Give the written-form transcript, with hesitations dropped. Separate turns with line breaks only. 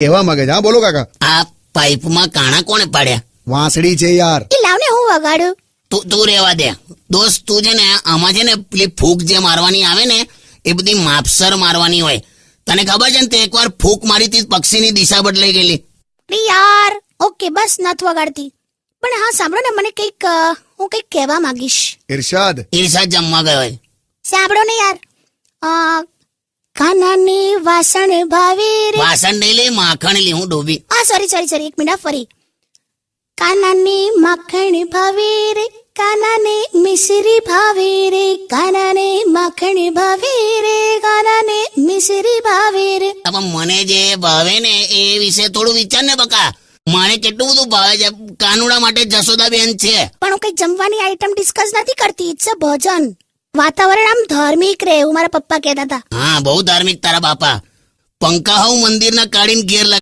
કેવા મગજ? હા બોલો કાકા.
આ પાઇપમાં કાણા કોણે પાડ્યા?
વાંસળી છે યાર.
એ લાવને હું વગાડું.
તું રેવા દે દોસ્ત. તું છે ને આમાં છે ને પેલી ફૂંક જે મારવાની આવે ને એ બધી માપસર મારવાની હોય. તને ખબર છે ને તે એકવાર ફૂંક મારી હતી પક્ષીની દિશા બદલાઈ ગયેલી.
અરે યાર ઓકે બસ નથી વગાડતી. પણ હા સાંભળો ને, મને કંઈક હું કંઈક કહેવા માંગીશ.
ઇરશાદ.
ઈર્ષા જમવા ગયો હોય.
સાંભળો ને યાર. કાનાની વાસણ ભાવે રે.
વાસણ નહીં લે, માખણ લે. હું ડોબી.
સોરી એક મિનિટ ફરી. કાનાની માખણ ભાવે રે, કાનાને મિશ્રી ભાવે રે, કાનાને માખણ ભાવે રે, કાનાને મિશ્રી ભાવે રે.
હવે મને જે ભાવે ને એ વિશે થોડું વિચાર ને બકા. મને કેટલું બધું ભાવે છે. કાનુડા માટે જશોદાબેન છે.
પણ હું કઈ જમવાની આઈટમ ડિસ્કસ નથી કરતી. ઇટ્સ અ ભોજન. વાતાવરણ આમ ધાર્મિક રહે એવું મારા પપ્પા કહેતા હતા.
હા બહુ ધાર્મિક તારા બાપા. પંખા હું મંદિરના કાઢીને ઘેર